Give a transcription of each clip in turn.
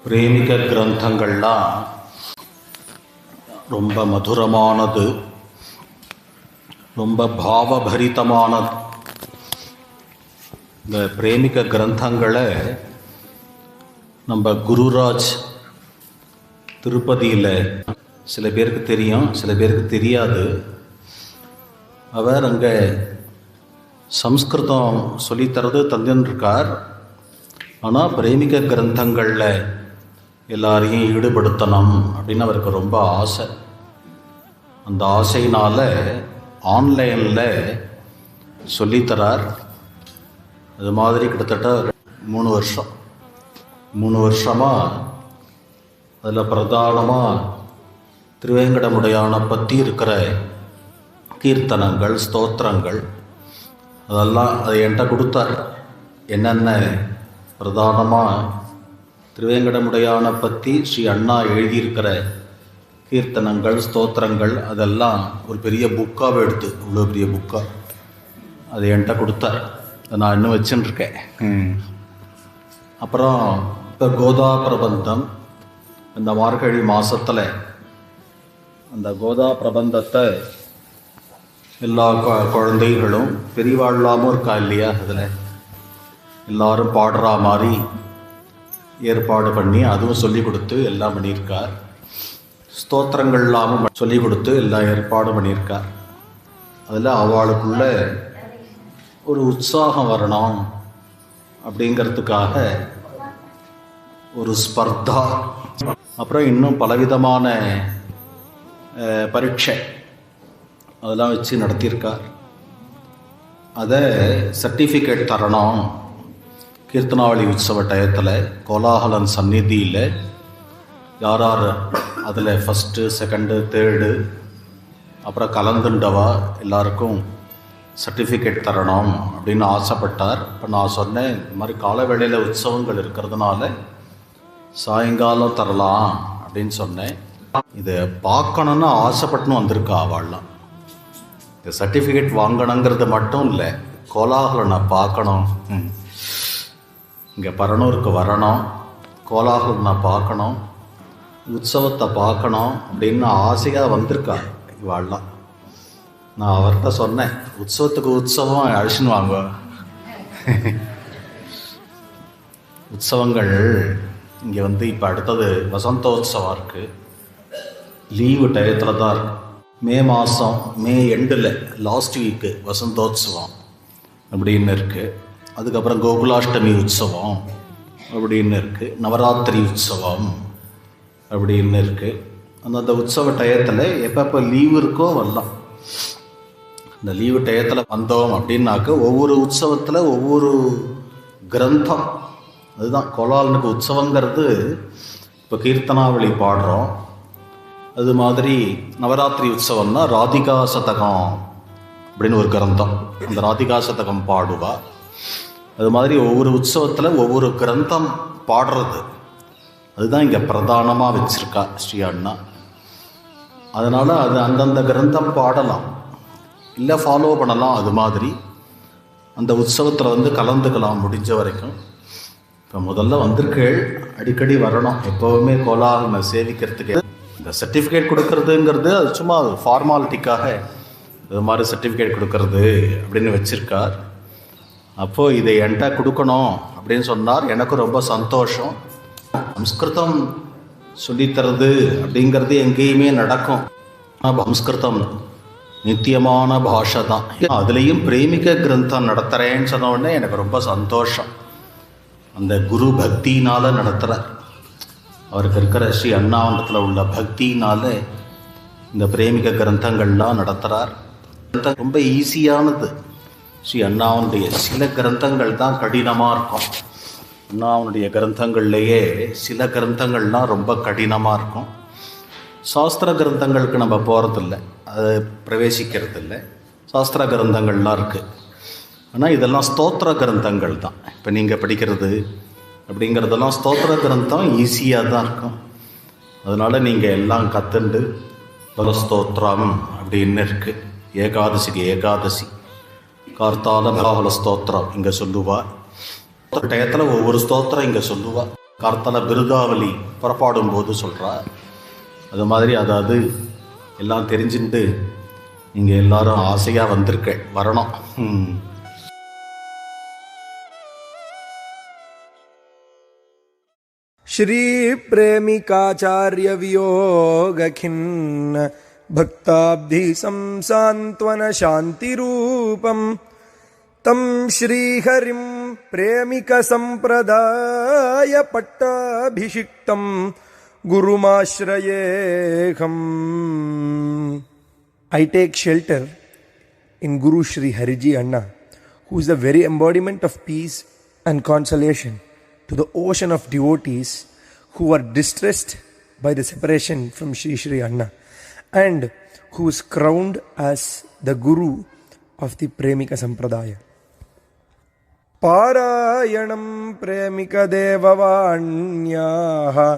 பிரேமிக கிரந்தங்கள்லாம் ரொம்ப மதுரமானது, ரொம்ப பாவபரிதமானது. இந்த பிரேமிக கிரந்தங்களை நம்ம குருராஜ் திருப்பதியில் சில பேருக்கு தெரியும், சில பேருக்கு தெரியாது. அவர் அங்கே சம்ஸ்கிருதம் சொல்லித்தரது தந்துருக்கார். ஆனால் பிரேமிக கிரந்தங்களில் எல்லாரையும் ஈடுபடுத்தணும் அப்படின்னு அவருக்கு ரொம்ப ஆசை. அந்த ஆசையினால் ஆன்லைனில் சொல்லித்தரார். அது மாதிரி கிட்டத்தட்ட 3 வருஷமாக அதில் பிரதானமாக திருவேங்கடமுடையானை பற்றி இருக்கிற கீர்த்தனங்கள், ஸ்தோத்திரங்கள் அதெல்லாம் அதை என்கிட்ட கொடுத்தார். என்னென்ன பிரதானமாக திருவேங்கடமுடையானை பற்றி ஸ்ரீ அண்ணா எழுதியிருக்கிற கீர்த்தனங்கள், ஸ்தோத்திரங்கள் அதெல்லாம் ஒரு பெரிய புக்காக எடுத்து, இவ்வளோ பெரிய புக்காக அதை என்கிட்ட கொடுத்தார். அதை நான் இன்னும் வச்சுட்டுருக்கேன். அப்புறம் இப்போ கோதா பிரபந்தம், இந்த மார்கழி மாதத்தில் அந்த கோதா பிரபந்தத்தை எல்லா குழந்தைகளும் பெரியவாழ்லாமும் இருக்கா இல்லையா, அதில் எல்லாரும் பாடுற மாதிரி ஏற்பாடு பண்ணி அதுவும் சொல்லி கொடுத்து எல்லாம் பண்ணியிருக்கார். ஸ்தோத்திரங்கள் இல்லாமல் சொல்லி கொடுத்து எல்லாம் ஏற்பாடு பண்ணியிருக்கார். அதில் அவளுக்குள்ள ஒரு உற்சாகம் வரணும் அப்படிங்கிறதுக்காக ஒரு ஸ்பர்தா, அப்புறம் இன்னும் பலவிதமான பரீட்சை அதெல்லாம் வச்சு நடத்தியிருக்கார். அதை சர்டிஃபிகேட் தரணும். கீர்த்தனாவளி உற்சவ டயத்தில் கோலாகலன் சந்நிதியில் யார் அதில் ஃபஸ்ட்டு, செகண்டு, தேர்டு அப்புறம் கலந்துண்டவா எல்லாருக்கும் சர்டிஃபிகேட் தரணும் அப்படின்னு ஆசைப்பட்டார். இப்போ நான் சொன்னேன், இந்த மாதிரி கால வேளையில் உற்சவங்கள் இருக்கிறதுனால சாயங்காலம் தரலாம் அப்படின்னு சொன்னேன். இதை பார்க்கணுன்னு ஆசைப்பட்டுன்னு வந்திருக்கா அவள்லாம். இந்த சர்டிஃபிகேட் வாங்கணுங்கிறது மட்டும் இல்லை, கோலாகலனை பார்க்கணும், இங்கே பரனூருக்கு வரணும், கோலாகலனை பார்க்கணும், உற்சவத்தை பார்க்கணும் அப்படின்னு ஆசையாக வந்திருக்கா இவாள்லாம். நான் அவர்கிட்ட சொன்னேன், உற்சவத்துக்கு உற்சவம் அழிச்சுன்னு வாங்க. உற்சவங்கள் இங்கே இப்போ அடுத்தது வசந்தோத்சவம் இருக்குது. லீவு டயத்தில் தான் இருக்குது. மே மாதம், மே எண்டில் லாஸ்ட் வீக்கு வசந்தோத்சவம் அப்படின்னு இருக்குது. அதுக்கப்புறம் கோகுலாஷ்டமி உற்சவம் அப்படின்னு இருக்குது. நவராத்திரி உற்சவம் அப்படின்னு இருக்குது. அந்த உற்சவ டயத்தில் எப்பப்போ லீவு இருக்கோ வரலாம். இந்த லீவு டயத்தில் வந்தோம் அப்படின்னாக்க ஒவ்வொரு உற்சவத்தில் ஒவ்வொரு கிரந்தம், அதுதான் கோலாலனுக்கு உற்சவங்கிறது. இப்போ கீர்த்தனாவளி பாடுறோம், அது மாதிரி நவராத்திரி உற்சவம்னா ராதிகா சதகம் அப்படின்னு ஒரு கிரந்தம், அந்த ராதிகா சதகம் பாடுவா. அது மாதிரி ஒவ்வொரு உற்சவத்தில் ஒவ்வொரு கிரந்தம் பாடுறது, அதுதான் இங்கே பிரதானமாக வச்சுருக்கா ஸ்ரீ அண்ணா. அதனால் அது அந்தந்த கிரந்தம் பாடலாம், இல்லை ஃபாலோ பண்ணலாம். அது மாதிரி அந்த உற்சவத்தில் கலந்துக்கலாம் முடிஞ்ச வரைக்கும். இப்போ முதல்ல வந்திருக்கேள், அடிக்கடி வரணும். எப்போவுமே கோலாகலனை சேவிக்கிறதுக்கு இந்த சர்டிஃபிகேட் கொடுக்கறதுங்கிறது அது சும்மா ஃபார்மாலிட்டிக்காக இது மாதிரி சர்டிஃபிகேட் கொடுக்கறது அப்படின்னு வச்சுருக்கார். அப்போது இதை என்கிட்ட கொடுக்கணும் அப்படின்னு சொன்னார். எனக்கு ரொம்ப சந்தோஷம். சம்ஸ்கிருதம் சொல்லித்தரது அப்படிங்கிறது எங்கேயுமே நடக்கும். சம்ஸ்கிருதம் நித்தியமான பாஷை தான். அதுலேயும் பிரேமிக கிரந்தம் நடத்துகிறேன்னு சொன்ன உடனே எனக்கு ரொம்ப சந்தோஷம். அந்த குரு பக்தினால் நடத்துகிறார். அவருக்கு இருக்கிற ஸ்ரீ அண்ணாவண்டத்தில் உள்ள பக்தினால் இந்த பிரேமிக கிரந்தங்கள்லாம் நடத்துகிறார். ரொம்ப ஈஸியானது. ஸ்ரீ அண்ணாவனுடைய சில கிரந்தங்கள் தான் கடினமாக இருக்கும். அண்ணாவனுடைய கிரந்தங்கள்லேயே சில கிரந்தங்கள்லாம் ரொம்ப கடினமாக இருக்கும். சாஸ்திர கிரந்தங்களுக்கு நம்ம போகிறதில்ல, அது பிரவேசிக்கிறது இல்லை. சாஸ்திர கிரந்தங்கள்லாம் இருக்குது. ஆனால் இதெல்லாம் ஸ்தோத்திர கிரந்தங்கள் தான். இப்போ நீங்கள் படிக்கிறது அப்படிங்கிறதெல்லாம் ஸ்தோத்திர கிரந்தம் ஈஸியாக தான் இருக்கும். அதனால் நீங்கள் எல்லாம் கற்றுண்டு பலஸ்தோத்திரம் அப்படின்னு இருக்குது. ஏகாதசிக்கு ஏகாதசி கார்த்தால பலாஹல ஸ்தோத்திரம் இங்கே சொல்லுவா. டயத்தில் ஒவ்வொரு ஸ்தோத்திரம் இங்கே சொல்லுவா. கார்த்தால பிருதாவலி புறப்பாடும் போது சொல்கிறா. அது மாதிரி அதாவது எல்லாம் தெரிஞ்சுட்டு நீங்கள் எல்லாரும் ஆசையாக வந்திருக்க வரணும். श्री प्रेमिकाचार्य वियोग खिन्न भक्ताब्धि संसान्त्वन शांति रूपम तम श्रीहरिम प्रेमिक संप्रदाय पट्टाभिषिक्तम गुरुमाश्रयेहम. I take shelter in Guru Shri Hariji Anna, who is the very embodiment of peace and consolation to the ocean of devotees who are distressed by the separation from Shri Shri Anna, and who is crowned as the Guru of the Premika Sampradaya. Parayanam Premika Devavanyaha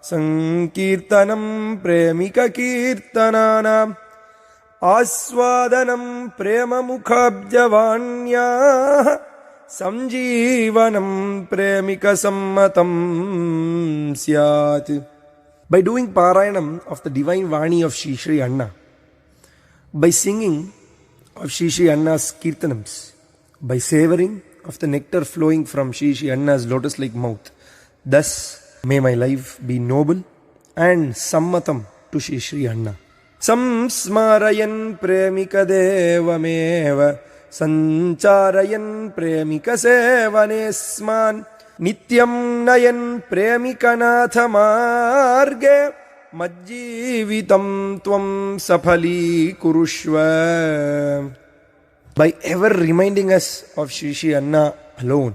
Sankirtanam Premika Kirtananam Aswadanam Prema Mukhabjavanyaha Samjeevanam Premika Sammatam Syat. By doing Parayanam of the divine Vani of Shri Shri Anna, by singing of Shri Shri Anna's Kirtanams, by savoring of the nectar flowing from Shri Shri Anna's lotus-like mouth, thus may my life be noble and sammatam to Shri Shri Anna. Samsmarayan Premika Devameva Sancharayan Premika Sevanesman Nityam Nayan Premika Natha Marge Majjivitam Tvam Safali Kurushva. By ever reminding us of Shri Shri Anna alone,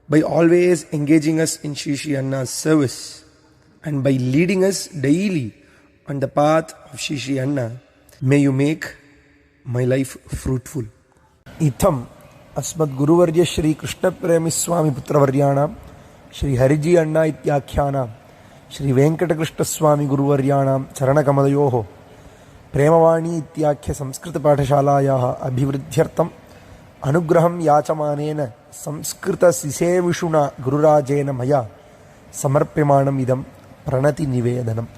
by always engaging us in Shri Shri Anna's service, and by leading us daily on the path of Shri Shri Anna, may you make my life fruitful. Itham अस्मद् गुरुवर्य Shri Krishna प्रेमी स्वामी पुत्रवर्याणां श्री हरिजी अण्णा इत्याख्यानां श्री वेंकटकृष्ण स्वामी गुरुवर्याणां चरणकमलयोः प्रेमवाणी इत्याख्य संस्कृतपाठशालायाः अभिवृद्ध्यर्थम् अनुग्रहं याचमानेन संस्कृतशिशेविषुणा गुरुराजेन मया समर्प्यमाणम् इदं प्रणतिनिवेदनम्.